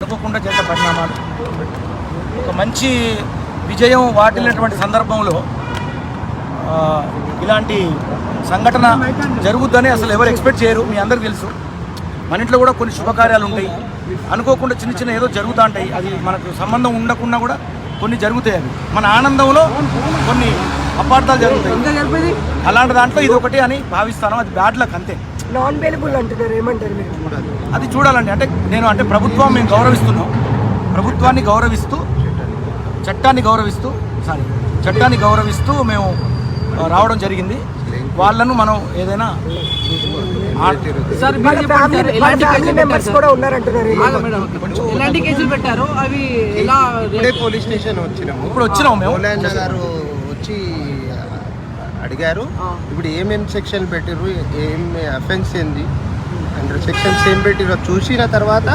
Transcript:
అనుకోకుండా జరిగిన పరిణామాలు, ఒక మంచి విజయం వాటిల్లినటువంటి సందర్భంలో ఇలాంటి సంఘటన జరుగుద్దని అసలు ఎవరు ఎక్స్పెక్ట్ చేయరు. మీ అందరికీ తెలుసు, మన ఇంట్లో కూడా కొన్ని శుభకార్యాలు ఉంటాయి, అనుకోకుండా చిన్న చిన్న ఏదో జరుగుతూ ఉంటాయి. అది మనకు సంబంధం ఉండకుండా కూడా కొన్ని జరుగుతాయి. అవి మన ఆనందంలో కొన్ని అపార్థాలు జరుగుతాయి. అలాంటి దాంట్లో ఇది ఒకటి అని భావిస్తాను. అది బ్యాడ్ లక్ అంతే. నాన్ అవైలబుల్ అంటున్నారు, ఏమంటారు మీరు? అది చూడాలండి. అంటే ప్రభుత్వం మేము గౌరవిస్తున్నాం. ప్రభుత్వాన్ని గౌరవిస్తూ చట్టాన్ని గౌరవిస్తూ మేము రావడం జరిగింది. వాళ్ళను మనం ఏదైనా ఎలాంటి కేసులు పెట్టారు? అవి ఎలా? పోలీస్ స్టేషన్ ఇప్పుడు వచ్చినాం మేము. గారు వచ్చి అడిగారు, ఇప్పుడు ఏమేమి సెక్షన్ పెట్టిర్రు, ఏం అఫెన్స్ ఏంది, అండ్ సెక్షన్స్ ఏం పెట్టిరో చూసిన తర్వాత